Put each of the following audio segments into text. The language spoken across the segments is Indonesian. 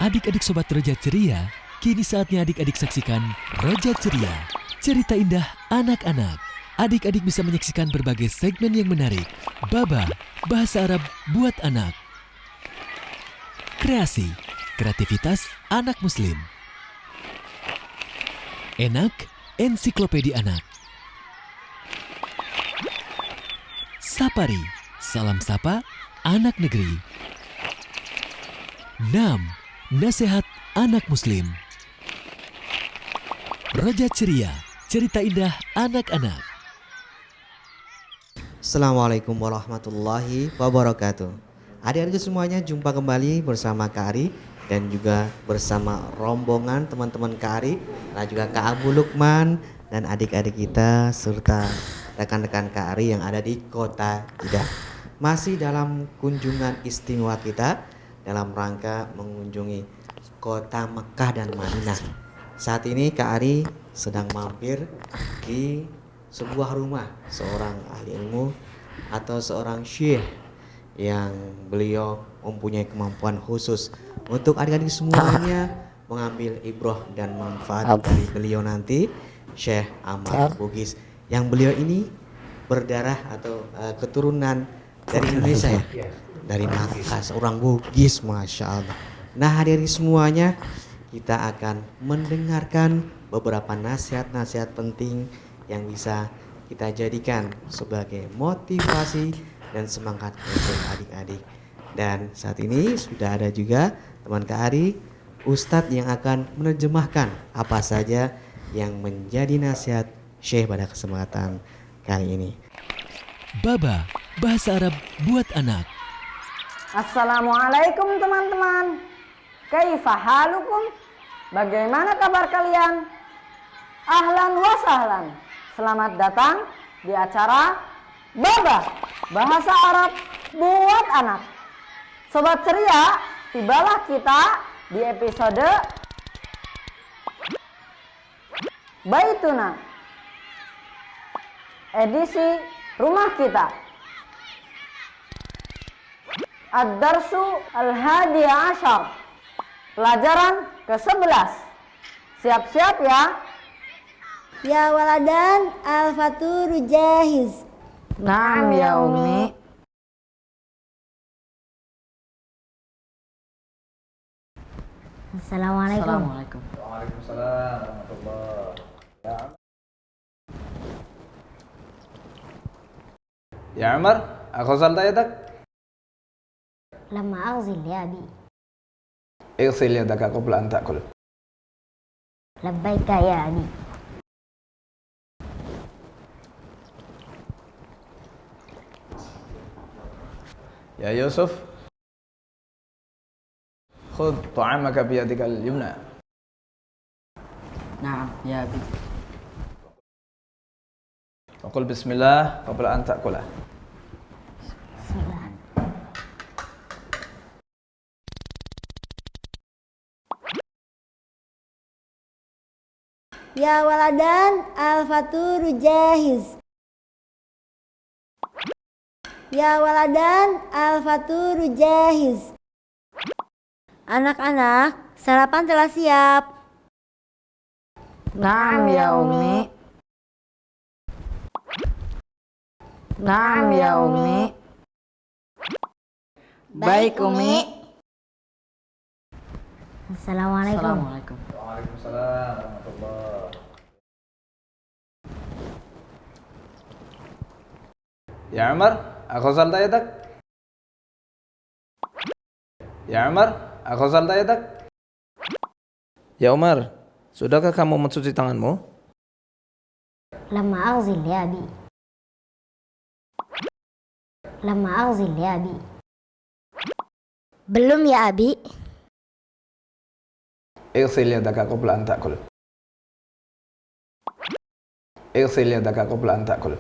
Adik-adik Sobat Roja Ceria, kini saatnya adik-adik saksikan Roja Ceria, cerita indah anak-anak. Adik-adik bisa menyaksikan berbagai segmen yang menarik. Baba, bahasa Arab buat anak. Kreasi, kreativitas anak muslim. Enak, ensiklopedia anak. Sapari, salam sapa anak negeri. Nam, nasihat anak muslim. Roja Ceria, cerita indah anak-anak. Assalamualaikum warahmatullahi wabarakatuh. Adik-adik semuanya, jumpa kembali bersama Kak Ari dan juga bersama rombongan teman-teman Kak Ari dan juga Kak Abu Lukman dan adik-adik kita serta rekan-rekan Kak Ari yang ada di kota Jeddah. Masih dalam kunjungan istimewa kita dalam rangka mengunjungi kota Mekah dan Madinah. Saat ini Kak Ari sedang mampir di sebuah rumah seorang ahli ilmu atau seorang syekh yang beliau mempunyai kemampuan khusus untuk adik-adik semuanya mengambil ibrah dan manfaat dari beliau nanti, Syekh Ahmad Bugis, yang beliau ini berdarah atau keturunan dari Indonesia ya, dari Makkah, seorang Bugis, Masya Allah. Nah adik-adik semuanya, kita akan mendengarkan beberapa nasihat-nasihat penting yang bisa kita jadikan sebagai motivasi dan semangat untuk adik-adik. Dan saat ini sudah ada juga teman Kak Ari, Ustadz yang akan menerjemahkan apa saja yang menjadi nasihat Syekh pada kesempatan kali ini. Baba, bahasa Arab buat anak. Assalamualaikum teman-teman. Kaifa halukum? Bagaimana kabar kalian? Ahlan wa sahlan. Selamat datang di acara Baba, bahasa Arab buat anak. Sobat ceria, tibalah kita di episode Baituna, edisi rumah kita. Ad-Darsu Al-Hadi Ashar, pelajaran ke-11. Siap-siap ya. Ya waladan al-faturu jahiz. Naam ya Umi. Assalamualaikum. Assalamualaikum. Waalaikumsalam warahmatullahi. Ya Umar, غسلت يدك؟ Lama aghsil ya abi. اغسل يدك قبل أن تأكل. Labbaika ya abi. يا يوسف خذ طعامك بيدك اليمنى. Naam ya Abi. وقل بسم الله قبل أن تأكله. Bismillah. Ya waladan al-faturu jahiz. Ya waladan al-faturu jahiz. Anak-anak, sarapan telah siap. Naam ya Umi. Naam ya Umi. Baik Umi. Assalamualaikum. Assalamualaikum. Waalaikumsalam warahmatullahi. يا عمر غسلت يدك؟ يا عمر غسلت يدك؟ Ya Umar, sudahkah kamu mencuci tanganmu? Lama aghsil ya abi. Lama aghsil ya abi. Belum ya abi. اغسل يدك قبل أن تأكل. اغسل يدك قبل أن تأكل.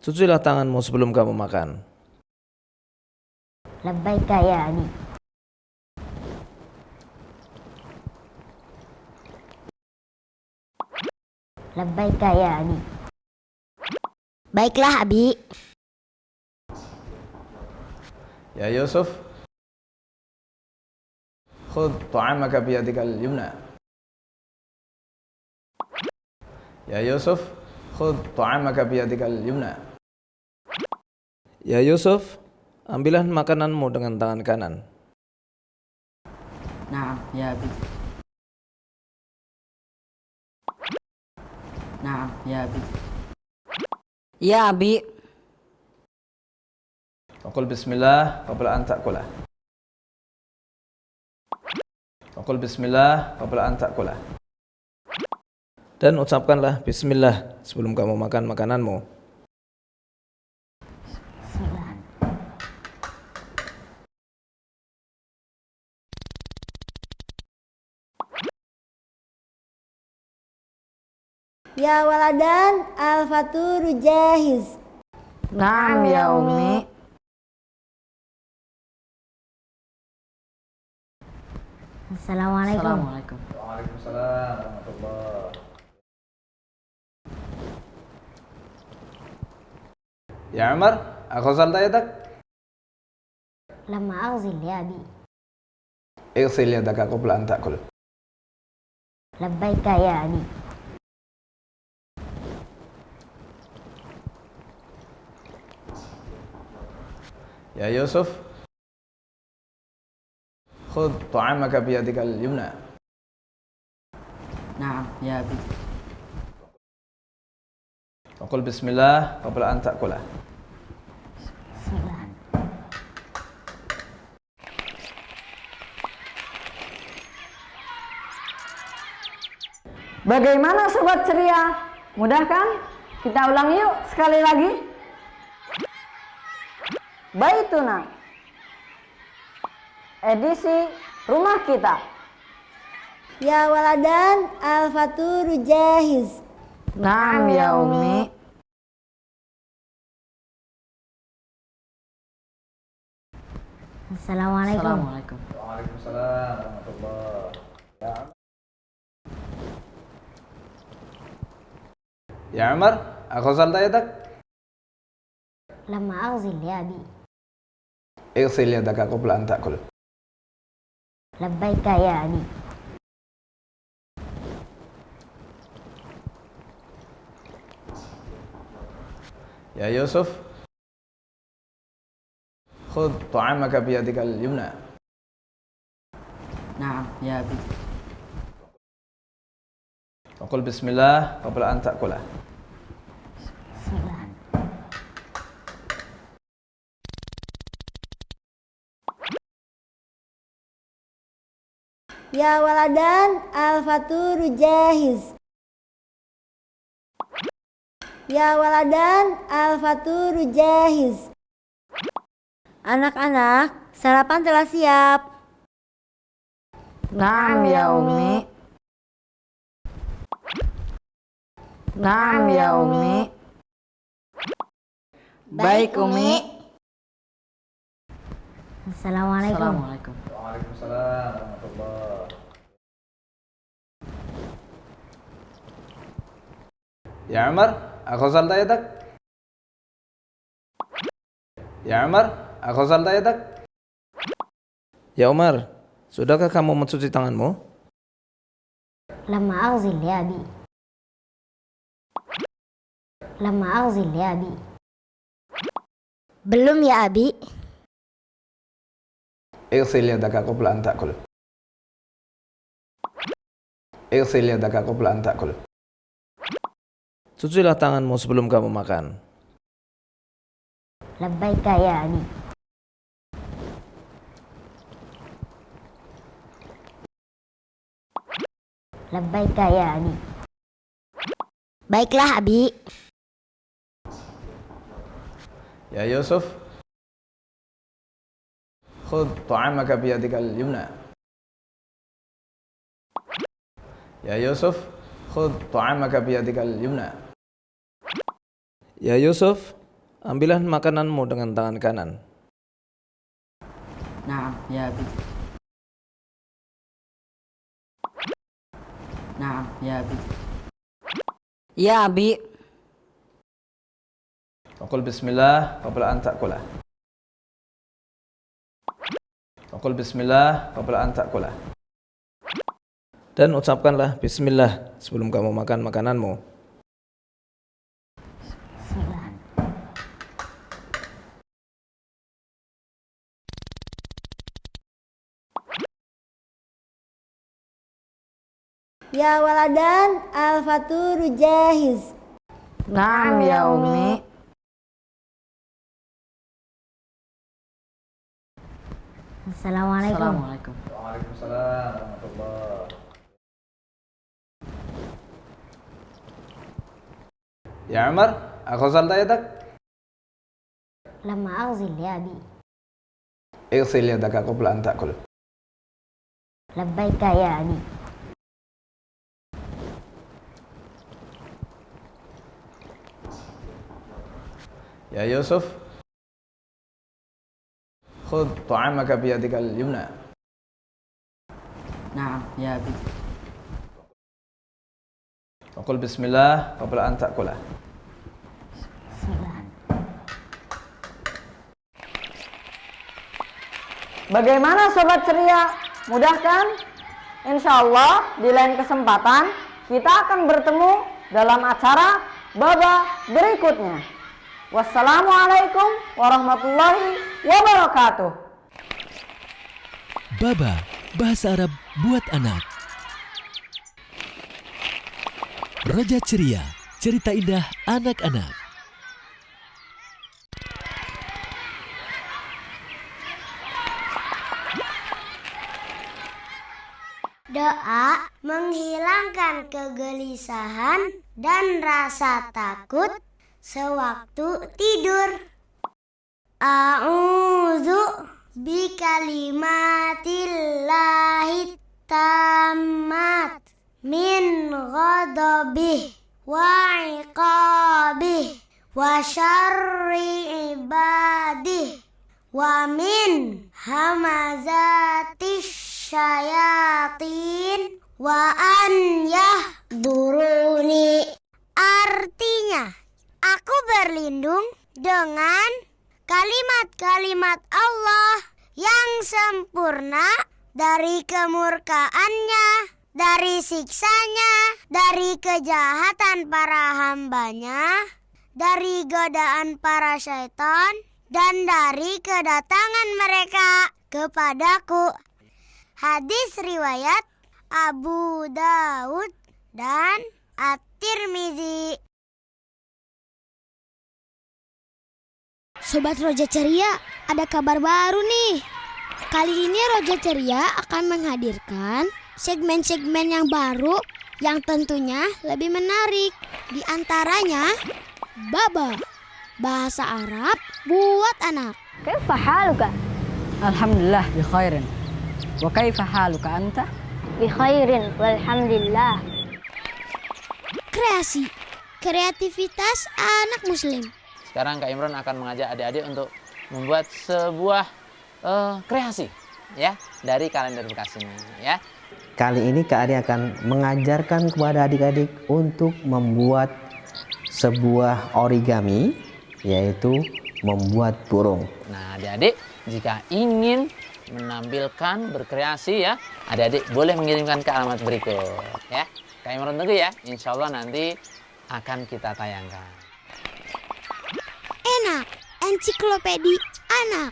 Cucilah tanganmu sebelum kamu makan. Labbaika ya abi. Labbaika ya abi. Baiklah abi. Ya Yusuf, خذ طعامك بيدك اليمنى. يا يوسف خذ طعامك بيدك اليمنى. Ya Yusuf, ambillah makananmu dengan tangan kanan. Naam ya Abi. Naam ya Abi. Ya Abi. وقل بسم الله قبل أن تأكله. وقل بسم الله قبل أن تأكله. Dan ucapkanlah bismillah sebelum kamu makan makananmu. Bismillah. Ya waladan al-faturu jahiz. Naam ya Umi. Assalamualaikum. Assalamualaikum. Waalaikumsalam warahmatullahi. Ya Umar, غسلت يدك؟ لما أغسل يا أبي. اغسل يدك قبل أن تأكل. لبيك يا أبي. يا يوسف خذ طعامك بيدك اليمنى. Naam ya Abi. وقل بسم الله قبل أن تأكله. Bismillah. Bagaimana sobat ceria? Mudah kan? Kita ulang yuk sekali lagi. Baituna. Edisi rumah kita. Ya waladan al-faturu jahiz. Naam ya Umi. Assalamualaikum. Assalamualaikum. Waalaikumsalam warahmatullahi. Ya Umar, غسلت يدك؟ لما أغسل يا أبي. اغسل يدك قبل أن تأكل. لبيك يا أبي. يا يوسف خذ طعامك بيدك اليمنى. Naam ya Abi. وقل بسم الله قبل أن تأكله. Bismillah. Ya waladan al-faturu jahiz. Ya waladan al-faturu jahiz. Anak-anak, sarapan telah siap. Naam ya Umi. Naam ya Umi. Baik Umi. Assalamualaikum. Assalamualaikum. Waalaikumsalam warahmatullahi. Ya Umar, غسلت يدك؟ Ya Umar, غسلت يدك? Ya Umar, sudahkah kamu mencuci tanganmu? لما أغسل يا أبي. لما أغسل يا أبي. Belum ya Abi. اغسل يدك قبل أن تأكل. اغسل يدك قبل أن تأكل. Cucilah tanganmu sebelum kamu makan. لبيك يا أبي. لبيك يا أبي. Baiklah Abi. يا يوسف خذ طعامك بيدك اليمنى. يا يوسف خذ طعامك بيدك اليمنى. Ya Yusuf, ambillah makananmu dengan tangan kanan. Naam ya Abi. Naam ya Abi. Ya Abi. وقل بسم الله قبل أن تأكله. Qul bismillah qabla an ta'kula. Dan ucapkanlah bismillah sebelum kamu makan makananmu. Bismillah. Ya waladan al-faturu jahiz. Naam ya Umi. Assalamualaikum. Waalaikumsalam warahmatullahi. Ya Umar, غسلت يدك؟ لما أغسل يا أبي. اغسل يدك قبل أن تأكل. لبيك يا أبي. يا يوسف خذ طعامك بيدك اليمنى. Naam ya Abi. وقل بسم الله قبل أن تأكله. Bismillah. Bagaimana sobat ceria? Mudah kan? Insya Allah di lain kesempatan kita akan bertemu dalam acara Baba berikutnya. Wassalamualaikum warahmatullahi wabarakatuh. Baba, bahasa Arab buat anak. Roja Ceria, cerita indah anak-anak. Doa menghilangkan kegelisahan dan rasa takut sewaktu tidur. A'udzu bikalimatillahi tammat min ghadabih wa iqabih wa syarri ibadih wa min hamazatis syayatin wa an yahduruni. Artinya, aku berlindung dengan kalimat-kalimat Allah yang sempurna dari kemurkaannya, dari siksanya, dari kejahatan para hambanya, dari godaan para syaitan, dan dari kedatangan mereka kepadaku. Hadis riwayat Abu Daud dan At-Tirmizi. Sobat Roja Ceria, ada kabar baru nih. Kali ini Roja Ceria akan menghadirkan segmen-segmen yang baru yang tentunya lebih menarik. Di antaranya Baba, bahasa Arab buat anak. Kaifa haluka? Alhamdulillah bi khairin. Wa kaifa haluka anta? Bi khairin walhamdulillah. Kreasi, kreativitas anak muslim. Sekarang Kak Imron akan mengajak adik-adik untuk membuat sebuah kreasi ya dari kalender bekas ini ya. Kali ini Kak Ari akan mengajarkan kepada adik-adik untuk membuat sebuah origami, yaitu membuat burung. Nah, adik-adik jika ingin menampilkan berkreasi ya, adik-adik boleh mengirimkan ke alamat berikut ya. Kak Imron tunggu ya, insya Allah nanti akan kita tayangkan. Enak, ensiklopedi anak.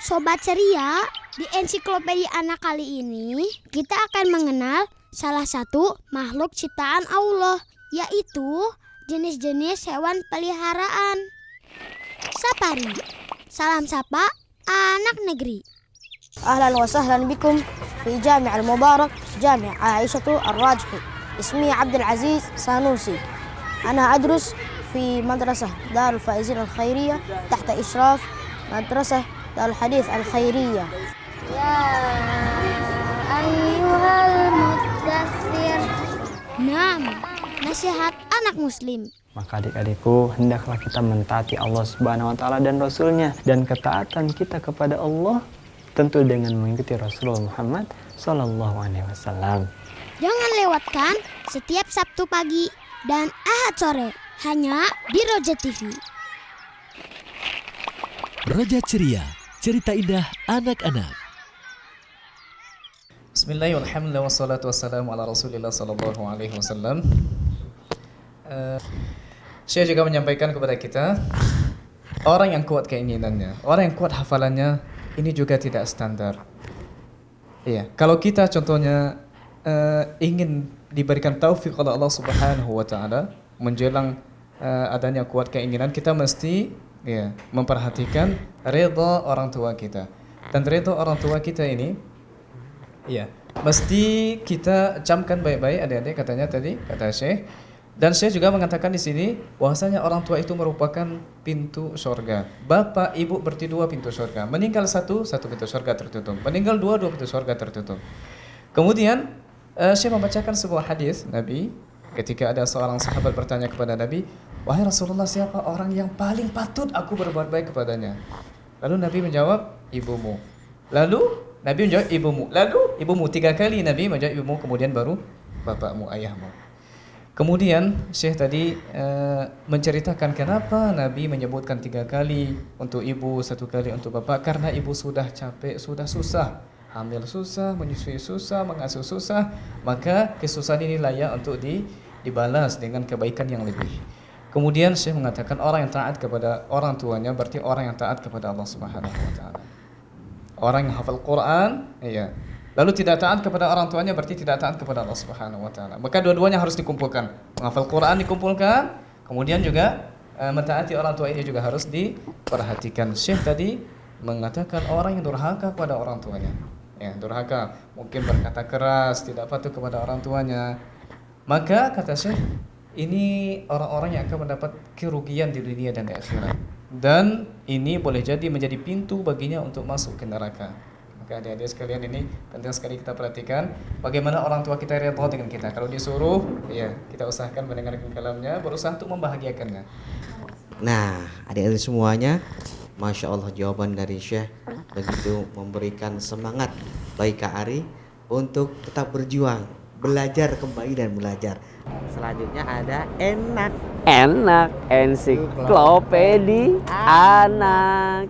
Sobat Ceria, di ensiklopedi anak kali ini kita akan mengenal salah satu makhluk ciptaan Allah, yaitu jenis-jenis hewan peliharaan. Safari, salam sapa anak negeri. أهلا وسهلا بكم في جامع المبارك جامع عائشة الراجحي. اسمي عبد العزيز سانوسي. أنا أدرس في مدرسة دار الفائزين الخيرية تحت إشراف مدرسة دار الحديث الخيرية. Ya ayyuhal muddaththir. Nasihat anak muslim. Maka adik-adikku, hendaklah kita mentaati Allah Subhanahu wa taala dan Rasul-Nya, dan ketaatan kita kepada Allah tentu dengan mengikuti Rasulullah Muhammad sallallahu alaihi wasallam. Jangan lewatkan setiap Sabtu pagi dan Ahad sore hanya di Roja TV. Roja Ceria, cerita indah anak-anak. Bismillah, alhamdulillah, wassalatu wassalamu ala rasulillah sallallahu alaihi wasallam. Saya juga menyampaikan kepada kita, orang yang kuat keinginannya, orang yang kuat hafalannya, ini juga tidak standar. Iya, kalau kita contohnya ingin diberikan taufik oleh Allah Subhanahu wa taala menjelang adanya kuat keinginan, kita mesti memperhatikan redha orang tua kita. Dan redha orang tua kita ini mesti kita camkan baik-baik adik-adik, katanya tadi kata Syekh. Dan saya juga mengatakan di sini bahwasanya orang tua itu merupakan pintu surga. Bapak ibu berarti dua pintu surga. Meninggal satu pintu surga tertutup. Meninggal dua pintu surga tertutup. Kemudian saya membacakan sebuah hadis Nabi ketika ada seorang sahabat bertanya kepada Nabi, "Wahai Rasulullah, siapa orang yang paling patut aku berbuat baik kepadanya?" Lalu Nabi menjawab, "Ibumu." Lalu Nabi menjawab, "Ibumu." Lalu ibumu 3 kali Nabi menjawab ibumu, kemudian baru bapakmu, ayahmu. Kemudian Syekh tadi menceritakan kenapa Nabi menyebutkan 3 kali untuk ibu, 1 kali untuk bapak. Karena ibu sudah capek, sudah susah, hamil susah, menyusui susah, mengasuh susah, maka kesusahan ini layak untuk dibalas dengan kebaikan yang lebih. Kemudian Syekh mengatakan orang yang taat kepada orang tuanya berarti orang yang taat kepada Allah Subhanahu wa taala. Orang yang hafal Quran, lalu tidak taat kepada orang tuanya berarti tidak taat kepada Allah Subhanahu wa taala. Maka dua-duanya harus dikumpulkan. Menghafal Quran dikumpulkan, kemudian juga mentaati orang tua ini juga harus diperhatikan. Syekh tadi mengatakan orang yang durhaka kepada orang tuanya. Durhaka, mungkin berkata keras, tidak patuh kepada orang tuanya. Maka kata Syekh, ini orang-orang yang akan mendapat kerugian di dunia dan di akhirat. Dan ini boleh jadi menjadi pintu baginya untuk masuk ke neraka. Maka adik-adik sekalian, ini penting sekali kita perhatikan bagaimana orang tua kita redha dengan kita. Kalau disuruh, kita usahakan mendengarkan kalamnya, berusaha untuk membahagiakannya. Nah, adik-adik semuanya, Masya Allah jawaban dari Syekh begitu memberikan semangat bagi Kak Ari untuk tetap berjuang, belajar kembali dan belajar. Selanjutnya ada enak ensiklopedi anak.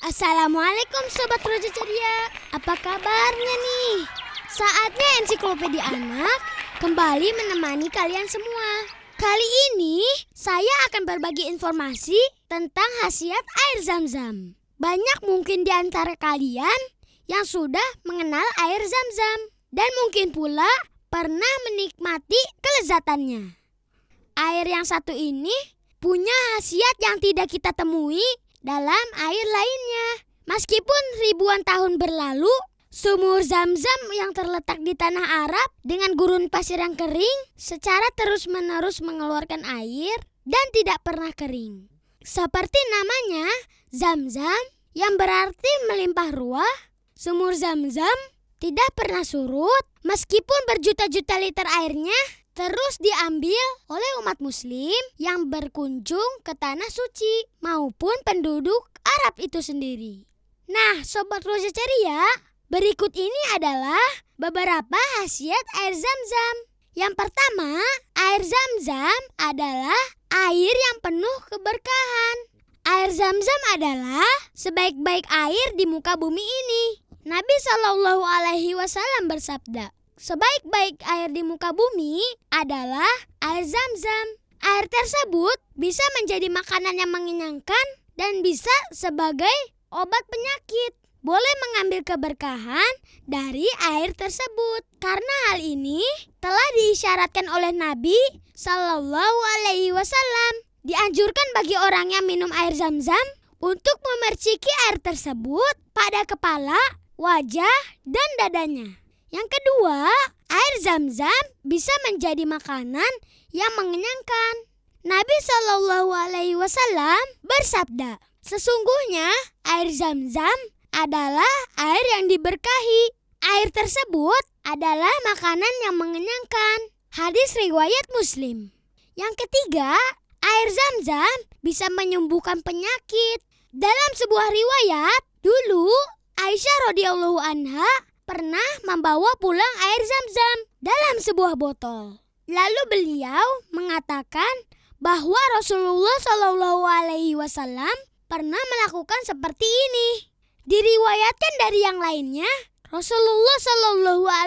Assalamualaikum Sobat Roja Ceria. Apa kabarnya nih? Saatnya ensiklopedi anak kembali menemani kalian semua. Kali ini saya akan berbagi informasi tentang khasiat air Zam-Zam. Banyak mungkin di antara kalian yang sudah mengenal air Zam-Zam dan mungkin pula pernah menikmati kelezatannya. Air yang satu ini punya khasiat yang tidak kita temui dalam air lainnya. Meskipun ribuan tahun berlalu, sumur Zam-Zam yang terletak di tanah Arab dengan gurun pasir yang kering secara terus-menerus mengeluarkan air dan tidak pernah kering. Seperti namanya, Zam-Zam yang berarti melimpah ruah, sumur Zam-Zam tidak pernah surut meskipun berjuta-juta liter airnya terus diambil oleh umat muslim yang berkunjung ke tanah suci maupun penduduk Arab itu sendiri. Nah, Sobat Roja Ceria, berikut ini adalah beberapa khasiat air Zam-Zam. Yang pertama, air Zam-Zam adalah air yang penuh keberkahan. Air Zam-Zam adalah sebaik-baik air di muka bumi ini. Nabi SAW bersabda, sebaik-baik air di muka bumi adalah air Zam-Zam. Air tersebut bisa menjadi makanan yang mengenyangkan dan bisa sebagai obat penyakit. Boleh mengambil keberkahan dari air tersebut. Karena hal ini telah diisyaratkan oleh Nabi SAW. Dianjurkan bagi orang yang minum air Zam-Zam untuk memerciki air tersebut pada kepala, wajah, dan dadanya. Yang kedua, air Zam-Zam bisa menjadi makanan yang mengenyangkan. Nabi SAW bersabda, sesungguhnya air Zam-Zam adalah air yang diberkahi. Air tersebut adalah makanan yang mengenyangkan. Hadis riwayat Muslim. Yang ketiga, air Zam-Zam bisa menyembuhkan penyakit. Dalam sebuah riwayat, dulu Aisyah radhiyallahu anha pernah membawa pulang air Zam-Zam dalam sebuah botol. Lalu beliau mengatakan bahwa Rasulullah SAW pernah melakukan seperti ini. Diriwayatkan dari yang lainnya, Rasulullah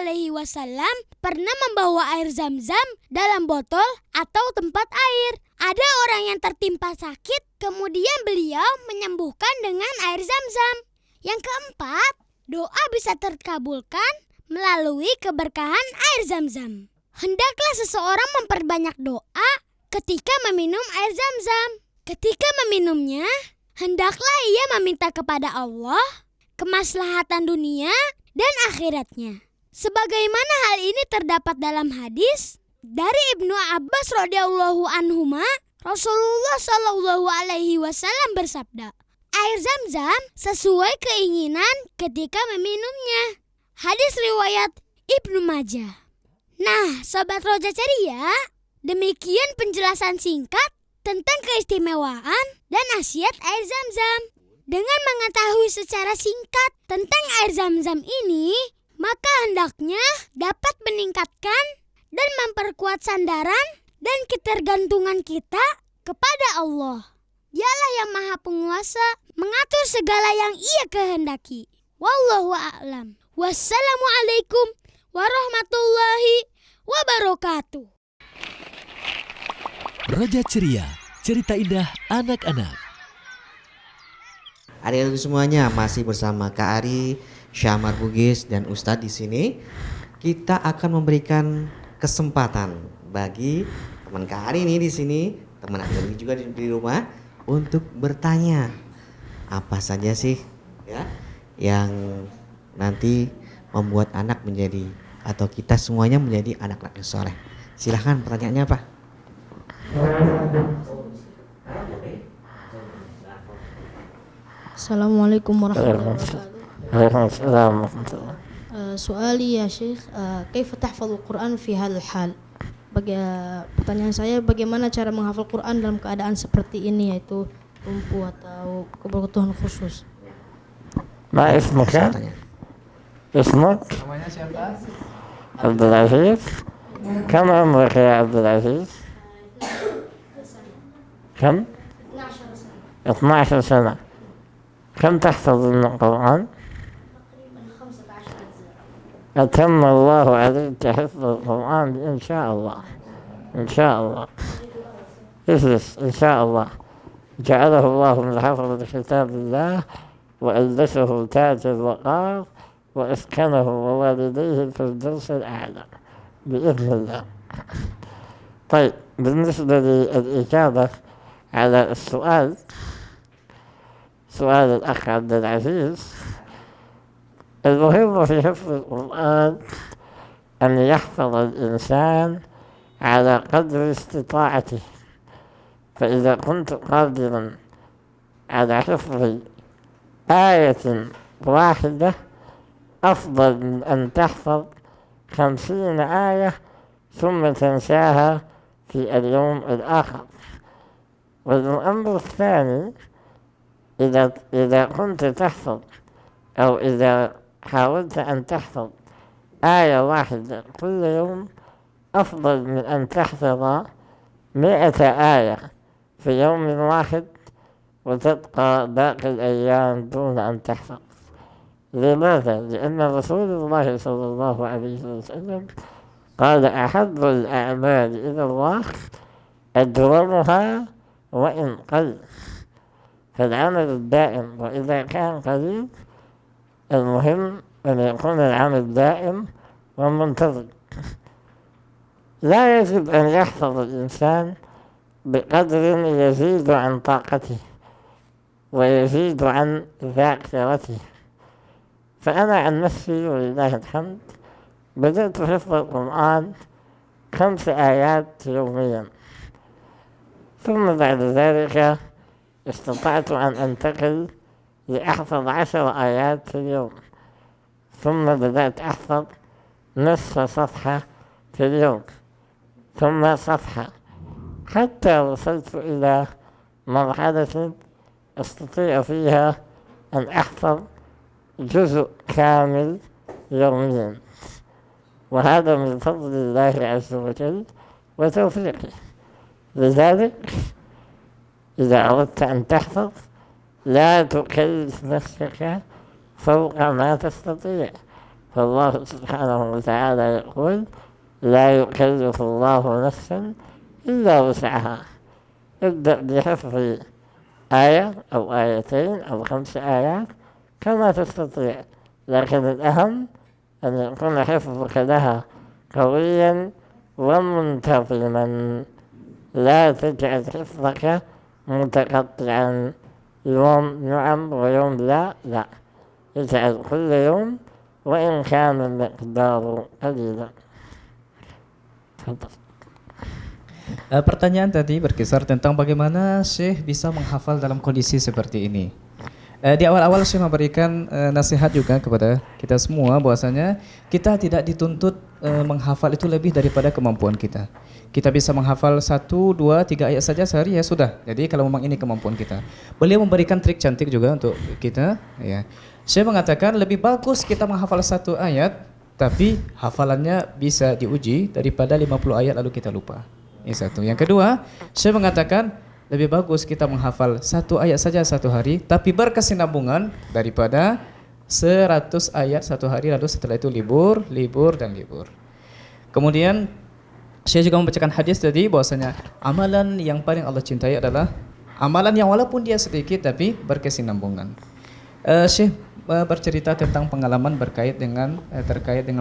Alaihi Wasallam pernah membawa air zam-zam dalam botol atau tempat air. Ada orang yang tertimpa sakit, kemudian beliau menyembuhkan dengan air zam-zam. Yang keempat, doa bisa terkabulkan melalui keberkahan air zam-zam. Hendaklah seseorang memperbanyak doa ketika meminum air zam-zam. Ketika meminumnya, hendaklah ia meminta kepada Allah kemaslahatan dunia dan akhiratnya. Sebagaimana hal ini terdapat dalam hadis dari Ibnu Abbas radhiyallahu anhuma, Rasulullah shallallahu alaihi wasallam bersabda, air zam-zam sesuai keinginan ketika meminumnya. Hadis riwayat Ibnu Majah. Nah, Sobat Roja Ceria, demikian penjelasan singkat tentang keistimewaan dan khasiat air zam-zam. Dengan mengetahui secara singkat tentang air zam-zam ini, maka hendaknya dapat meningkatkan dan memperkuat sandaran dan ketergantungan kita kepada Allah. Dialah yang Maha Penguasa, mengatur segala yang Ia kehendaki. Wallahu a'lam. Wassalamualaikum warahmatullahi wabarakatuh. Roja Ceria, cerita indah anak-anak. Adik-adik semuanya masih bersama Kak Ari, Syamar Bugis dan Ustadz di sini. Kita akan memberikan kesempatan bagi teman Kak Ari ini di sini, teman Ari juga di rumah untuk bertanya apa saja sih ya yang nanti membuat anak menjadi atau kita semuanya menjadi anak-anak yang soleh. Silahkan pertanyaannya apa? Assalamualaikum warahmatullahi wabarakatuh. Soali ya Syekh, kaifa tahfadhul Quran fi hadzal hal? Pertanyaan saya, bagaimana cara menghafal Quran dalam keadaan seperti ini, yaitu lumpuh atau kebutuhan khusus? Ma ismuka? Ismuk? Namanya siapa? Abdul Aziz. Kam umruk ya Abdul Aziz? Kam? 12 سنة. كم تحفظ من القرآن؟ أتم الله عليك حفظ القرآن إن شاء الله. إن شاء الله. اجلس إن شاء الله. جعله الله من حفظ كتاب الله وألبسه تاج الوقار وأسكنه ووالديه في الدرس الأعلى بإذن الله. طيب، بالنسبة للإجابة على السؤال، سؤال الأخ عبد العزيز، المهم في حفظ القرآن أن يحفظ الإنسان على قدر استطاعته. فإذا كنت قادرا على حفظ آية واحدة أفضل من أن تحفظ 50 آية ثم تنساها في اليوم الآخر. والأمر الثاني، إذا كنت تحفظ أو إذا حاولت أن تحفظ آية واحدة كل يوم أفضل من أن تحفظ 100 آية في يوم واحد وتبقى باقي الأيام دون أن تحفظ. لماذا؟ لأن رسول الله صلى الله عليه وسلم قال أحب الأعمال إلى الله أدومها وإن قل. فالعمل الدائم وإذا كان قليل، المهم أن يكون العمل دائم ومنتظم. لا يجب أن يحفظ الإنسان بقدر يزيد عن طاقته ويزيد عن ذاكرته. فأنا عن نفسي ولله الحمد بدأت حفظ القرآن 5 آيات يوميا، ثم بعد ذلك استطعت أن أنتقل لأحفظ 10 آيات في اليوم، ثم بدأت أحفظ نصف صفحة في اليوم ثم صفحة، حتى وصلت إلى مرحلة أستطيع فيها أن أحفظ جزء كامل يوميا، وهذا من فضل الله عز وجل وتوفيقه. لذلك إذا أردت أن تحفظ لا تكلف نفسك فوق ما تستطيع، فالله سبحانه وتعالى يقول لا يكلف الله نفسا إلا وسعها ابدأ بحفظ آية أو آيتين أو 5 آيات كما تستطيع، لكن الأهم أن يكون حفظك لها قويا ومنتظما، لا تجعل حفظك متقطعا، يوم نعم ويوم لا، اجعل كل يوم وإن كان المقدار قليلا. Pertanyaan tadi berkisar tentang bagaimana Syekh bisa menghafal dalam kondisi seperti ini. Di awal-awal Syekh memberikan nasihat juga kepada kita semua bahwasanya kita tidak dituntut menghafal itu lebih daripada kemampuan kita. Kita bisa menghafal 1, 2, 3 ayat saja sehari ya sudah. Jadi kalau memang ini kemampuan kita. Beliau memberikan trik cantik juga untuk kita ya. Syekh mengatakan lebih bagus kita menghafal 1 ayat tapi hafalannya bisa diuji daripada 50 ayat lalu kita lupa. Ini satu. Yang kedua, Syekh mengatakan lebih bagus kita menghafal 1 ayat saja 1 hari tapi berkesinambungan daripada 100 ayat 1 hari lalu setelah itu libur. Kemudian Syekh juga membacakan hadis tadi bahwasanya amalan yang paling Allah cintai adalah amalan yang walaupun dia sedikit tapi berkesinambungan. Syekh bercerita tentang pengalaman terkait dengan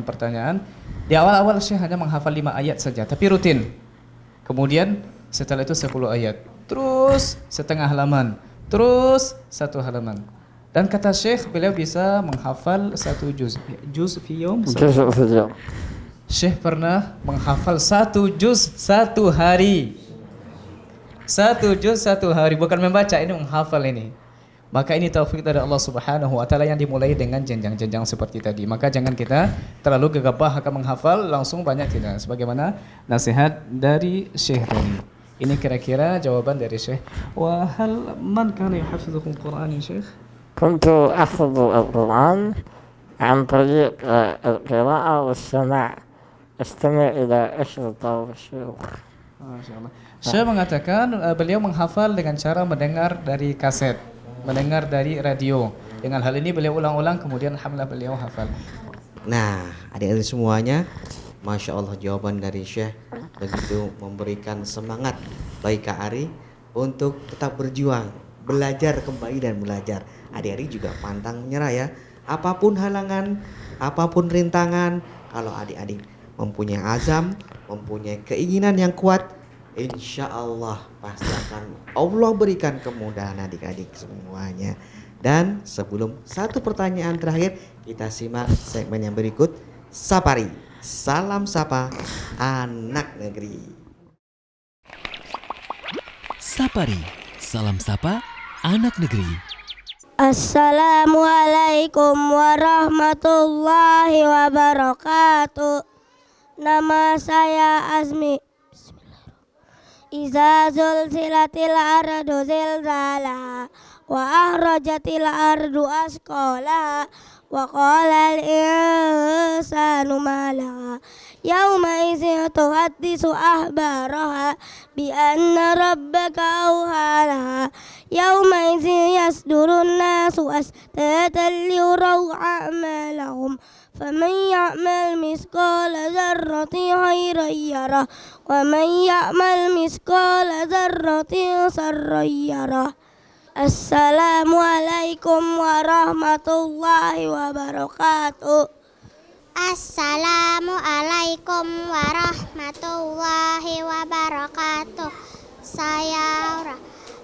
pertanyaan. Di awal-awal Syekh hanya menghafal 5 ayat saja tapi rutin. Kemudian setelah itu 10 ayat. Terus setengah halaman. Terus 1 halaman. Dan kata Syekh beliau bisa menghafal 1 juz fi yaum. Syekh pernah menghafal 1 juz 1 hari. 1 juz 1 hari, bukan membaca, ini menghafal ini. Maka ini taufik dari Allah Subhanahu wa taala yang dimulai dengan jenjang-jenjang seperti tadi. Maka jangan kita terlalu gegabah akan menghafal langsung banyak, tidak. Sebagaimana nasihat dari Syekh tadi. Ini kira-kira jawaban dari Syekh. Wa hal man kana yuhafidhukum Qur'an ya Syekh? Kuntu ahfadhu al-Qur'an an tariq al-qira'ah was-sama'. Astami' ila ashrita wa syuyukh. Masyaallah. Syekh mengatakan beliau menghafal dengan cara mendengar dari kaset, mendengar dari radio. Dengan hal ini beliau ulang-ulang kemudian alhamdulillah beliau hafal. Nah, adik-adik semuanya, Masya Allah jawaban dari Syekh begitu memberikan semangat bagi Kak Ari untuk tetap berjuang, belajar kembali dan belajar. Adik-adik juga pantang menyerah ya. Apapun halangan, apapun rintangan, kalau adik-adik mempunyai azam, mempunyai keinginan yang kuat, insya Allah pasti akan Allah berikan kemudahan adik-adik semuanya. Dan sebelum satu pertanyaan terakhir, kita simak segmen yang berikut, Sapari, Salam Sapa Anak Negeri. Sapari, Salam Sapa Anak Negeri. Assalamualaikum warahmatullahi wabarakatuh. Nama saya Azmi. Iza zulzilatil ardu zilzalaha wa akhrajatil ardu asqalaha wa qala al-insanu ma laha yawma idzin tuhaddisu ahbaraha bi anna rabbaka awhalaha yawma idzin yasdurun nasu ashtatan liyuraw a'malahum فمن يعمل مثقال ذرة خيرا يره ومن يعمل مثقال ذرة شرا يره. Assalamualaikum warahmatullahi wabarakatuh. Assalamualaikum warahmatullahi wabarakatuh. Saya Aura.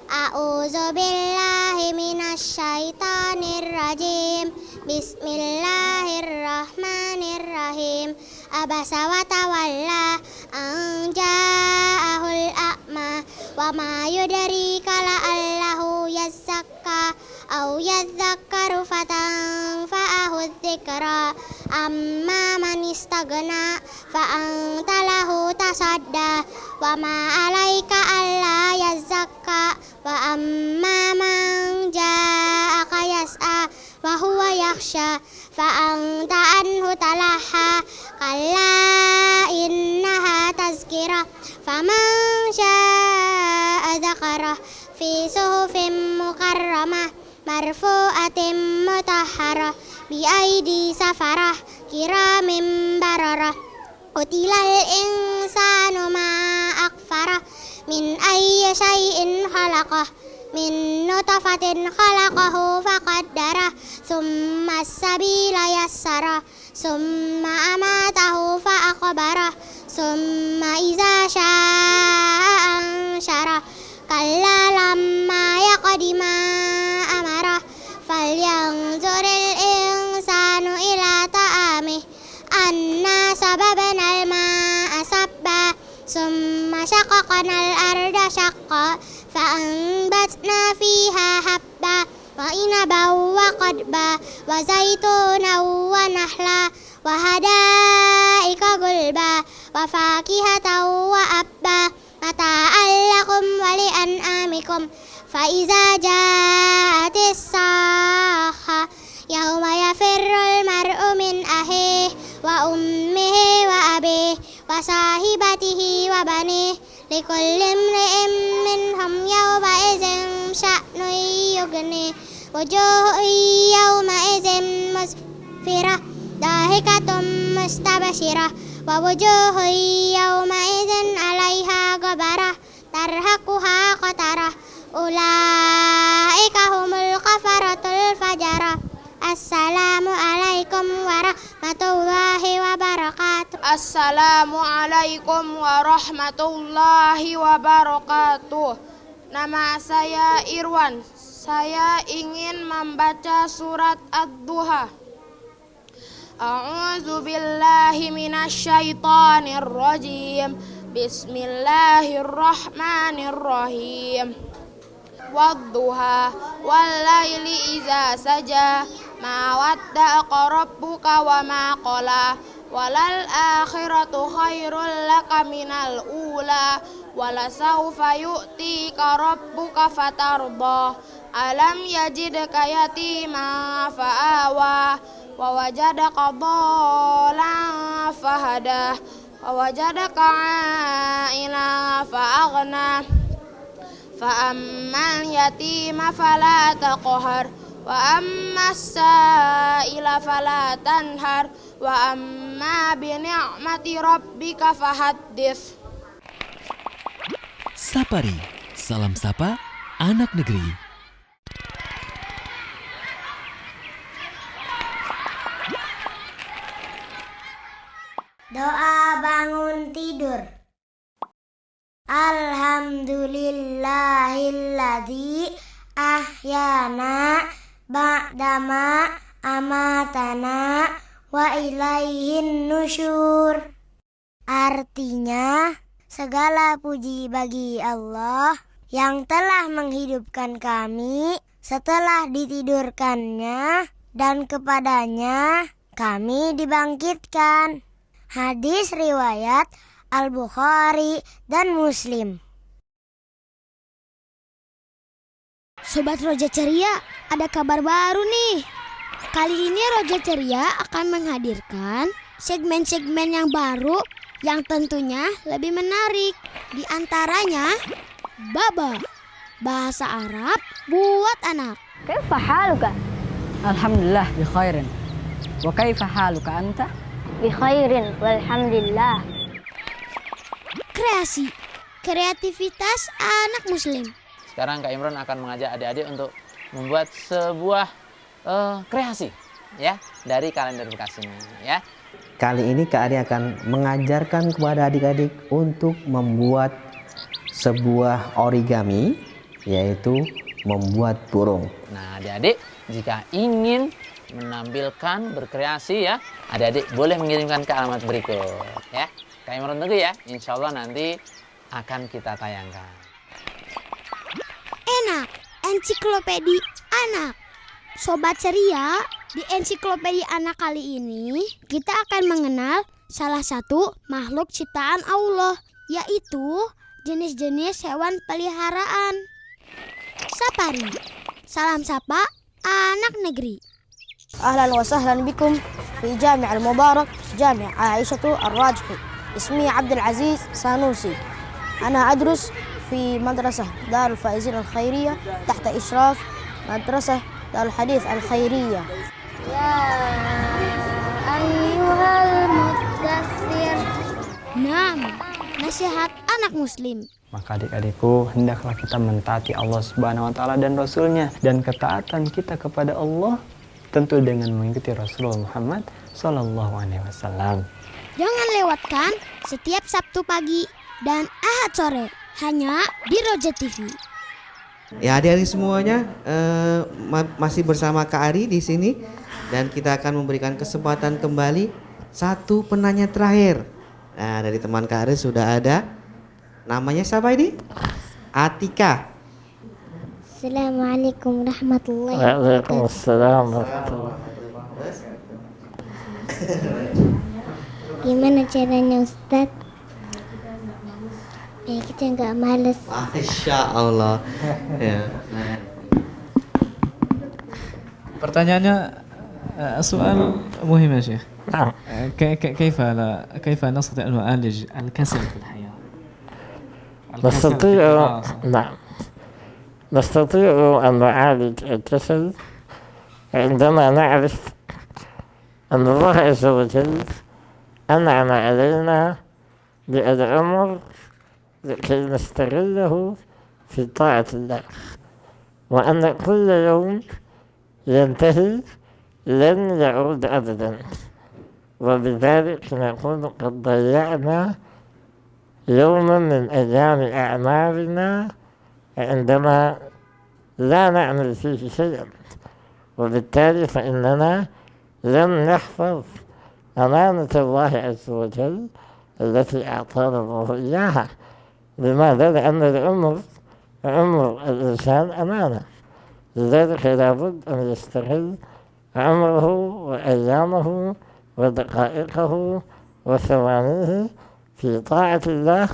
A'udzubillahi minasyaitonir rajim. Bismillahirrahmanirrahim. Abasa wa tawalla an ja'ahul a'ma wa ma yudrika la'allahu yazzakka aw yadhakkaru fatanfa'ahu dzikra amma man istaghna fa anta lahu tasadda wa ma 'alaika alla yazzakka wa amma man ja'aka yas'a wa huwa yakhsha fa anta anhu talaha kalla innaha tazkirah faman syaa dzakarah fi suhufin mukarramah marfu'atin mutahharah bi aidi safarah kiramin bararah. Qutilal insanu ma akfarah min ayyi syai'in khalaqah min nutfatin khalaqahu faqaddarah summa as-sabila yassarah summa amatahu fa'aqbarah summa iza sya'a ansyarah kalla lamma yaqdi ma amarah falyanzuril insanu ila ta'amih anna sababnal ma'a sabba summa syaqaqnal arda syaqqa fa'anbatna fiha habba wa inaban wa qadba wa zaitunan wa nahla wa hadaika gulba wa fakihatan wa abba mata'an lakum wa li'an'amikum fa iza ja'atis sakha yauma yafirrul mar'u min ahihi wa ummihi wa abihi wa sahibatihi wa banihi likulli imri'in minhum yawma idzin sya'nun yughni wujuhun yawma idzin musfirah dahikatum mustabsyirah wa wujuhun yawma idzin 'alaiha ghabarah tarhaquha qatarah ulaika humul kafaratul fajarah. Assalamu alaikum warahmatullahi wabarakatuh. Assalamu alaikum warahmatullahi wabarakatuh. Nama saya Irwan. Saya ingin membaca surat Ad-Duha. A'udzu billahi minasyaitonir rajim. Bismillahirrahmanirrahim. Wadduha wallaili iza saja ma wadda'aka rabbuka wa ma qala walal akhiratu khairul laka minal ula wala sawfa yu'tika rabbuka fatarda alam yajidka yatima fa'awa wa wajadaka dhalan fahada wa wajadaka 'ailan fa'aghna fa'ammal yatima fala taqhar wa ammas sa'ila fala tanhar wa amma bi ni'mati rabbika fahaddits. Sapari, salam sapa anak negeri. Doa bangun tidur. Alhamdulillahilladzi ahyana ba'dama amatana wa ilaihin nusyur. Artinya, segala puji bagi Allah yang telah menghidupkan kami setelah ditidurkannya dan kepadanya kami dibangkitkan. Hadis riwayat Al-Bukhari dan Muslim. Sobat Roja Ceria, ada kabar baru nih. Kali ini Roja Ceria akan menghadirkan segmen-segmen yang baru yang tentunya lebih menarik. Di antaranya Baba, bahasa Arab buat anak. Kaifa haluka? Alhamdulillah bi khairin. Wa kaifa haluka anta? Bi khairin walhamdulillah. Kreasi, kreativitas anak muslim. Sekarang Kak Imron akan mengajak adik-adik untuk membuat sebuah kreasi ya dari kalender bekas ini ya. Kali ini Kak Ari akan mengajarkan kepada adik-adik untuk membuat sebuah origami, yaitu membuat burung. Nah adik-adik jika ingin menampilkan berkreasi ya, adik-adik boleh mengirimkan ke alamat berikut ya. Kak Imron tunggu ya, insya Allah nanti akan kita tayangkan. Enak, ensiklopedi anak. Sobat Ceria, di ensiklopedi anak kali ini kita akan mengenal salah satu makhluk ciptaan Allah, yaitu jenis-jenis hewan peliharaan. Sapari, salam sapa anak negeri. Ahlan wa sahlan bikum fi Jami' al-Mubarak, Jami' Aisyah Ar-Rajhi. Ismi Abdul Aziz Sanusi. Ana adrus في مدرسة دار الفائزين الخيرية تحت إشراف مدرسة دار الحديث الخيرية. يا أيها ayyuhal muddaththir. Nasihat anak muslim. Maka adik-adikku, hendaklah kita mentaati Allah Subhanahu wa taala dan Rasulnya, dan ketaatan kita kepada Allah tentu dengan mengikuti Rasulullah Muhammad sallallahu alaihi wasallam. Jangan lewatkan setiap Sabtu pagi dan Ahad sore hanya di Roja TV. Ya, adik-adik semuanya masih bersama Kak Ari di sini, dan kita akan memberikan kesempatan kembali satu penanya terakhir. Nah, dari teman Kak Ari sudah ada. Namanya siapa ini? Atika. Assalamualaikum warahmatullahi Waalaikumsalam. Gimana caranya Ustaz? Ya kita nggak males. Masya Allah. Ya. Pertanyaannya soal muhim ya Syekh. كيف نستطيع أن نعالج الكسل في الحياة؟ نستطيع أن نعالج الكسل عندما نعرف أن الله عز وجل أنعم علينا بالعمر لكي نستغله في طاعة الله، وأن كل يوم ينتهي لن يعود أبدا، وبذلك نكون قد ضيعنا يوما من أيام أعمارنا عندما لا نعمل فيه شيئا، وبالتالي فإننا لم نحفظ أمانة الله عز وجل التي أعطانا الله إياها. لماذا؟ لأن عمر الإنسان أمانة، لذلك لابد أن يستغل عمره وأيامه ودقائقه وثوانيه في طاعة الله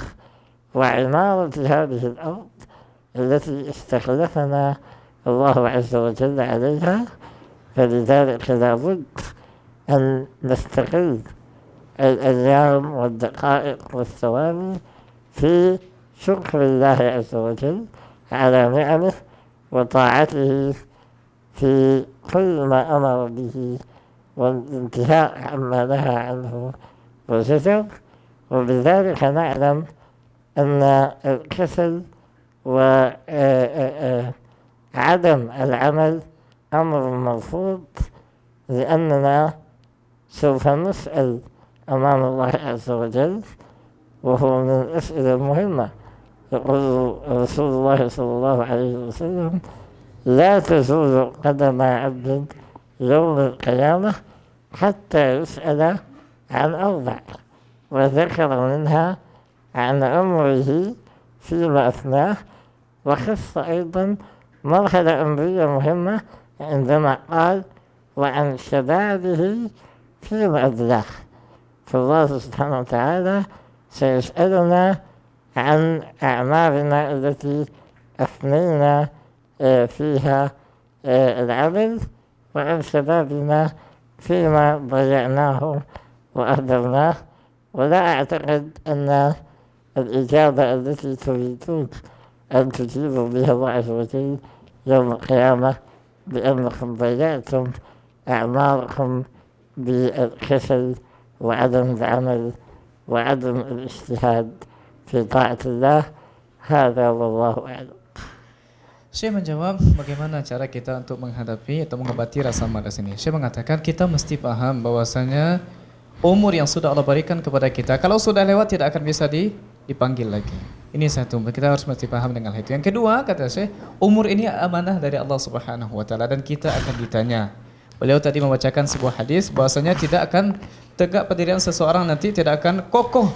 وعمارة هذه الأرض التي استخلفنا الله عز وجل عليها. فلذلك لابد أن نستغل الأيام والدقائق والثواني في شكر الله عز وجل على نعمه وطاعته في كل ما أمر به والانتهاء عما نهى عنه وزجر. وبذلك نعلم أن الكسل وعدم العمل أمر مرفوض، لأننا سوف نسأل أمام الله عز وجل، وهو من الأسئلة المهمة. يقول رسول الله صلى الله عليه وسلم: لا تزول قدم عبد يوم القيامة حتى يسأل عن أربع، وذكر منها عن عمره فيما أفناه، وخص أيضا مرحلة عمرية مهمة عندما قال: وعن شبابه فيما أبلاه. فالله سبحانه وتعالى سيسألنا عن أعمارنا التي أفنينا فيها العمل، وعن شبابنا فيما ضيعناه وأهدرناه. ولا أعتقد أن الإجابة التي تريدون أن تجيبوا بها الله عز وجل يوم القيامة بأنكم ضيعتم أعماركم بالكسل وعدم العمل وعدم الاجتهاد في طاعة الله. هذا والله أعلم. Syekh menjawab bagaimana cara kita untuk menghadapi atau mengobati rasa malas ini. Syekh mengatakan kita mesti paham bahwasanya umur yang sudah Allah berikan kepada kita, kalau sudah lewat tidak akan bisa dipanggil lagi. Ini satu, kita harus mesti paham dengan hal itu. Yang kedua, kata Syekh, umur ini amanah dari Allah Subhanahu wa taala dan kita akan ditanya. Beliau tadi membacakan sebuah hadis bahwasanya tidak akan tegak pendirian seseorang nanti, tidak akan kokoh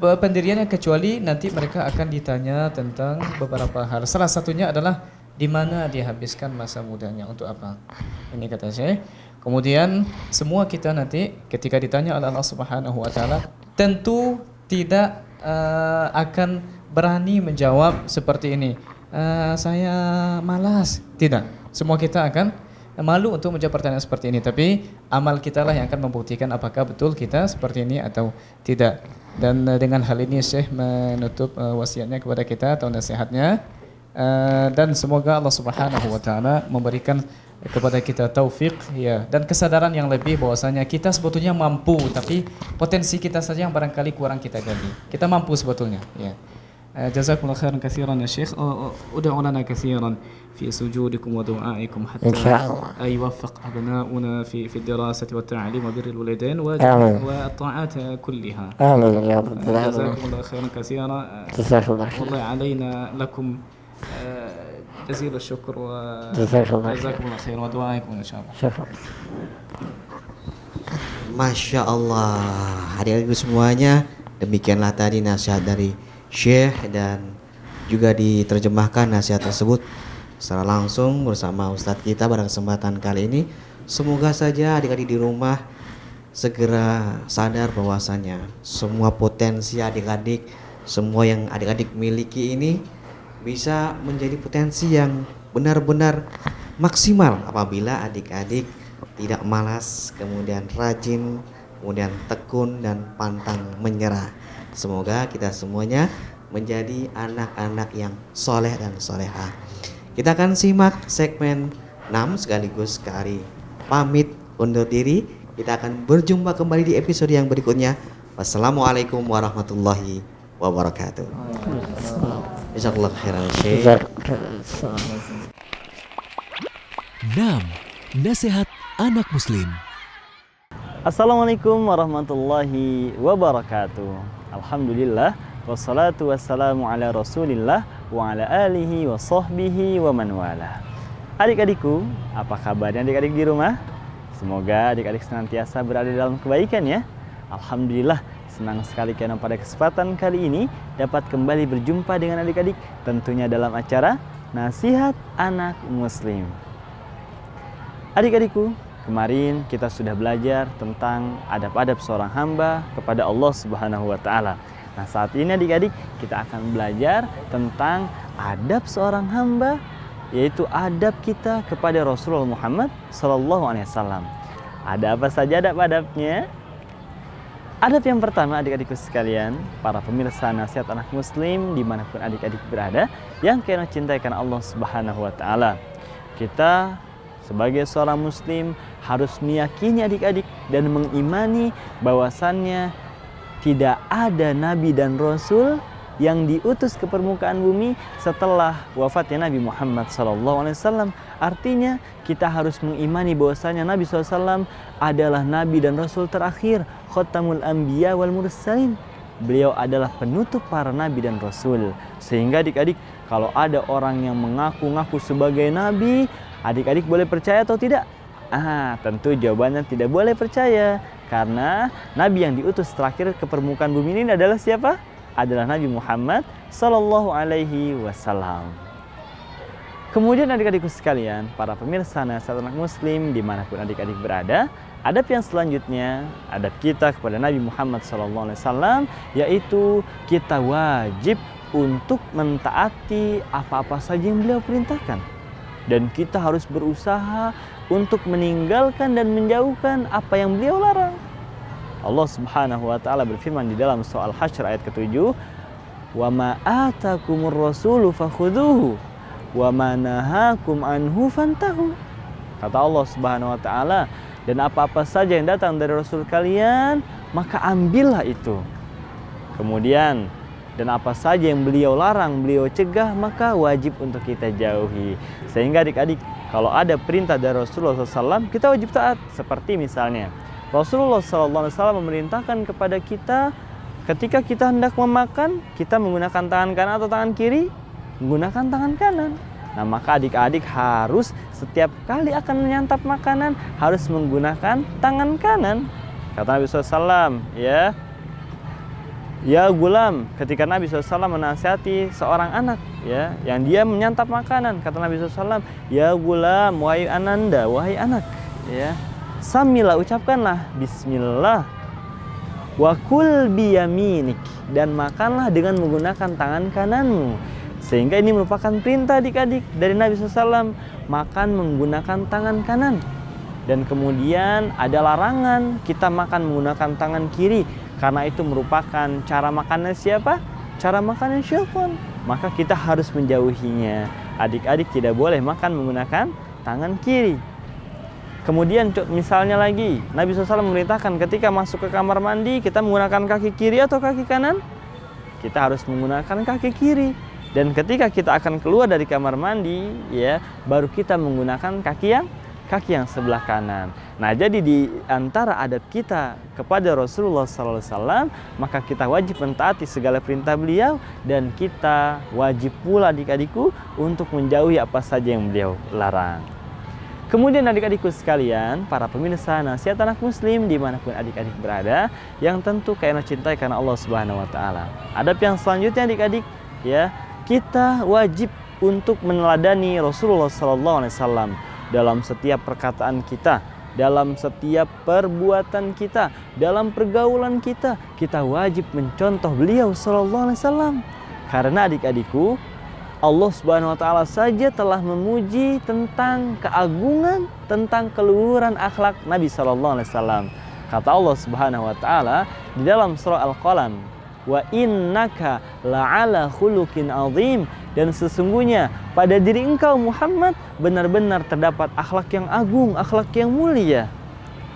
pendiriannya kecuali nanti mereka akan ditanya tentang beberapa hal. Salah satunya adalah di mana dia habiskan masa mudanya, untuk apa. Ini kata Syekh. Kemudian semua kita nanti ketika ditanya oleh Allah Subhanahu wa taala tentu tidak akan berani menjawab seperti ini. Saya malas. Tidak. Semua kita akan malu untuk menjawab pertanyaan seperti ini, tapi amal kita lah yang akan membuktikan apakah betul kita seperti ini atau tidak. Dan dengan hal ini Syekh menutup wasiatnya kepada kita atau nasihatnya, dan semoga Allah Subhanahu wa taala memberikan kepada kita taufik ya dan kesadaran yang lebih bahwasanya kita sebetulnya mampu, tapi potensi kita saja yang barangkali kurang kita gali. Kita mampu sebetulnya ya. جزاكم الله خيرا كثيرا يا شيخ. ادعوا لنا كثيرا في سجودكم ودعائكم حتى يوفق أبناؤنا في الدراسة والتعليم وبر الوالدين والطاعات كلها. آمين يا رب العالمين. جزاكم الله خيرا كثيرا. جزاك الله خير. والله علينا لكم جزيل الشكر جزاكم الله خير ودعائكم إن شاء الله. شكرا. Masya Allah, adik-adikku semuanya, demikianlah tadi nasihat dari Syekh dan juga diterjemahkan nasihat tersebut secara langsung bersama Ustadz kita pada kesempatan kali ini. Semoga saja adik-adik di rumah segera sadar bahwasanya semua potensi adik-adik, semua yang adik-adik miliki ini bisa menjadi potensi yang benar-benar maksimal apabila adik-adik tidak malas, kemudian rajin, kemudian tekun dan pantang menyerah. Semoga kita semuanya menjadi anak-anak yang soleh dan solehah. Kita akan simak segmen 6 sekaligus Kari pamit undur diri. Kita akan berjumpa kembali di episode yang berikutnya. Wassalamualaikum warahmatullahi wabarakatuh. Jazakallahu khairan Syekh. 6. Nasihat anak muslim. Assalamualaikum warahmatullahi wabarakatuh. Alhamdulillah wassalatu wassalamu ala Rasulillah wa ala alihi wa sahbihi wa man wala. Adik-adikku, apa kabarnya adik-adik di rumah? Semoga adik-adik senantiasa berada dalam kebaikan ya. Alhamdulillah, senang sekali karena pada kesempatan kali ini dapat kembali berjumpa dengan adik-adik tentunya dalam acara Nasihat Anak Muslim. Adik-adikku, kemarin kita sudah belajar tentang adab-adab seorang hamba kepada Allah Subhanahu wa taala. Nah, saat ini adik-adik kita akan belajar tentang adab seorang hamba, yaitu adab kita kepada Rasulullah Muhammad sallallahu alaihi wasallam. Ada apa saja adab-adabnya? Adab yang pertama adik-adikku sekalian, para pemirsa Nasihat Anak Muslim dimanapun adik-adik berada, yang kalian cintai karena Allah Subhanahu wa taala. Kita sebagai seorang muslim harus meyakini adik-adik dan mengimani bahwasannya tidak ada nabi dan rasul yang diutus ke permukaan bumi setelah wafatnya Nabi Muhammad SAW. Artinya kita harus mengimani bahwasanya Nabi SAW adalah nabi dan rasul terakhir, khatamul anbiya wal mursalin. Beliau adalah penutup para nabi dan rasul. Sehingga adik-adik, kalau ada orang yang mengaku-ngaku sebagai nabi, adik-adik boleh percaya atau tidak? Tentu jawabannya tidak boleh percaya. Karena nabi yang diutus terakhir ke permukaan bumi ini adalah siapa? Adalah Nabi Muhammad sallallahu alaihi wasallam. Kemudian adik-adikku sekalian, para pemirsa Nasihat Anak Muslim dimanapun adik-adik berada, adab yang selanjutnya, adab kita kepada Nabi Muhammad sallallahu alaihi wasallam, yaitu kita wajib untuk mentaati apa-apa saja yang beliau perintahkan. Dan kita harus berusaha untuk meninggalkan dan menjauhkan apa yang beliau larang. Allah Subhanahu wa taala berfirman di dalam surah Al-Hasyr ayat ke-7, "Wa ma atakumur rasulu fakhudhuhu wa ma nahakum anhu fantahu." Kata Allah Subhanahu wa taala, dan apa-apa saja yang datang dari rasul kalian, maka ambillah itu. Kemudian, dan apa saja yang beliau larang, beliau cegah, maka wajib untuk kita jauhi. Sehingga adik-adik, kalau ada perintah dari Rasulullah SAW, kita wajib taat. Seperti misalnya, Rasulullah SAW memerintahkan kepada kita, ketika kita hendak memakan, kita menggunakan tangan kanan atau tangan kiri? Menggunakan tangan kanan. Nah, maka adik-adik harus setiap kali akan menyantap makanan, harus menggunakan tangan kanan. Kata Nabi SAW, Ya gulam, ketika Nabi SAW menasihati seorang anak, yang dia menyantap makanan, kata Nabi SAW, Ya gulam, wahai ananda, wahai anak, Samilah, ucapkanlah Bismillah, wa kul biyaminik, dan makanlah dengan menggunakan tangan kananmu. Sehingga ini merupakan perintah adik-adik dari Nabi SAW, makan menggunakan tangan kanan. Dan kemudian ada larangan kita makan menggunakan tangan kiri, karena itu merupakan cara makannya siapa? Cara makannya syaitan. Maka kita harus menjauhinya. Adik-adik tidak boleh makan menggunakan tangan kiri. Kemudian misalnya lagi, Nabi SAW memerintahkan ketika masuk ke kamar mandi, kita menggunakan kaki kiri atau kaki kanan? Kita harus menggunakan kaki kiri. Dan ketika kita akan keluar dari kamar mandi, ya, baru kita menggunakan kaki yang sebelah kanan. Nah, jadi di antara adab kita kepada Rasulullah SAW, maka kita wajib mentaati segala perintah beliau, dan kita wajib pula adik-adikku untuk menjauhi apa saja yang beliau larang. Kemudian adik-adikku sekalian, para pemirsa nasihat anak muslim dimanapun adik-adik berada, yang tentu kalian cintai karena Allah Subhanahu Wa Taala. Adab yang selanjutnya adik-adik, ya, kita wajib untuk meneladani Rasulullah SAW dalam setiap perkataan kita, dalam setiap perbuatan kita, dalam pergaulan kita. Kita wajib mencontoh beliau SAW. Karena adik-adikku, Allah Subhanahu Wa Taala saja telah memuji tentang keagungan, tentang keluhuran akhlak Nabi Sallallahu Alaihi Wasallam. Kata Allah Subhanahu Wa Taala di dalam surah Al-Qalam, wa innaka la'ala khuluqin azim, dan sesungguhnya pada diri engkau Muhammad benar-benar terdapat akhlak yang agung, akhlak yang mulia.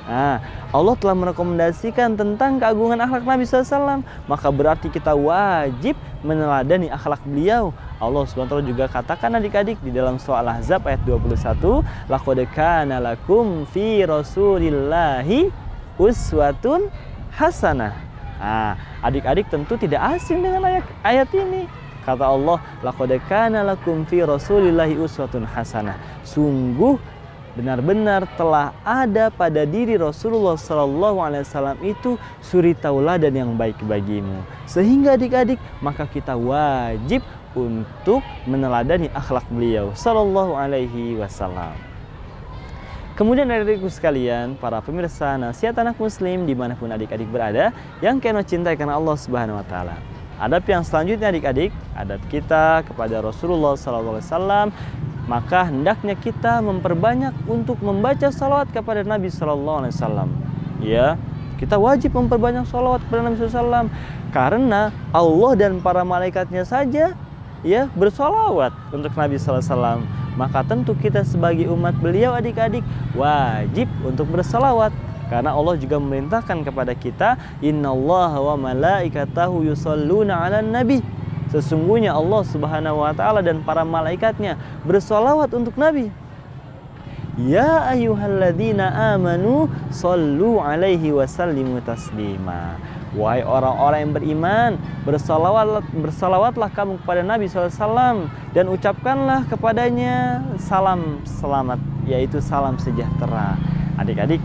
Nah, Allah telah merekomendasikan tentang keagungan akhlak Nabi SAW, maka berarti kita wajib meneladani akhlak beliau. Allah SWT juga katakan adik-adik di dalam surah Al-Ahzab ayat 21, laqad kana lakum fi rasulillahi uswatun hasanah. Nah, adik-adik tentu tidak asing dengan ayat ini. Kata Allah, laqad kana lakum fi rasulillahi uswatun hasanah. Sungguh benar-benar telah ada pada diri Rasulullah SAW itu suri tauladan yang baik bagimu. Sehingga adik-adik, maka kita wajib untuk meneladani akhlak beliau Sallallahu Alaihi Wasallam. Kemudian adik-adikku sekalian, para pemirsa nasihat anak muslim dimanapun adik-adik berada, yang kalian cintai karena Allah Subhanahu Wa Taala. Adab yang selanjutnya adik-adik, adab kita kepada Rasulullah SAW, maka hendaknya kita memperbanyak untuk membaca salawat kepada Nabi SAW. Ya, kita wajib memperbanyak salawat kepada Nabi SAW, karena Allah dan para malaikatnya saja ya bersalawat untuk Nabi SAW. Maka tentu kita sebagai umat beliau adik-adik wajib untuk bersalawat. Karena Allah juga memerintahkan kepada kita, innallaha wa malaikatahu yusholluna 'alan nabi. Sesungguhnya Allah Subhanahu wa taala dan para malaikatnya bersolawat untuk Nabi. Ya ayyuhalladzina amanu shollu 'alaihi wa sallimu taslima. Wahai orang-orang yang beriman, bersalawatlah kamu kepada Nabi SAW dan ucapkanlah kepadanya salam selamat, yaitu salam sejahtera. Adik-adik,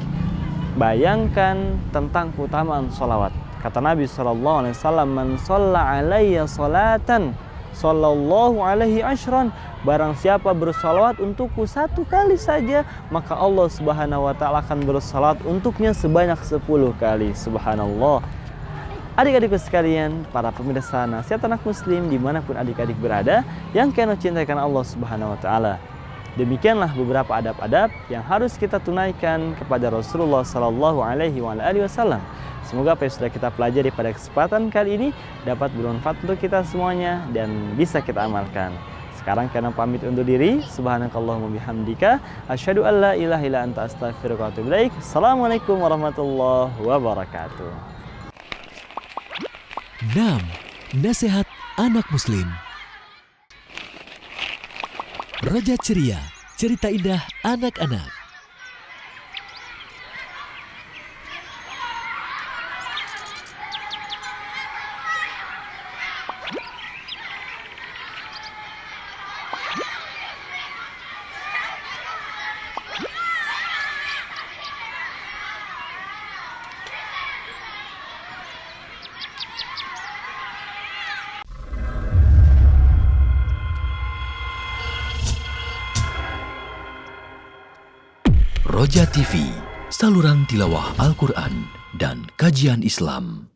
bayangkan tentang keutamaan salawat. Kata Nabi SAW, man shalla alayya salatan sallallahu alaihi ashran. Barang siapa bersalawat untukku satu kali saja, maka Allah Subhanahu wa taala akan bersalawat untuknya sebanyak 10 kali. Subhanallah. Adik-adikku sekalian, para pemirsa nasihat anak muslim dimanapun adik-adik berada, yang kalian cintai karena Allah Subhanahu wa taala. Demikianlah beberapa adab-adab yang harus kita tunaikan kepada Rasulullah Sallallahu Alaihi Wasallam. Semoga apa yang sudah kita pelajari pada kesempatan kali ini dapat bermanfaat untuk kita semuanya dan bisa kita amalkan. Sekarang kalian pamit undur diri. Subhanakallahumma bihamdika asyhadu an la ilaha illa anta astaghfiruka wa atubu ilaik. Assalamualaikum warahmatullahi wabarakatuh. 6. Nasihat anak muslim. Roja Ceria, cerita indah anak-anak. Roja TV, saluran tilawah Al-Quran dan kajian Islam.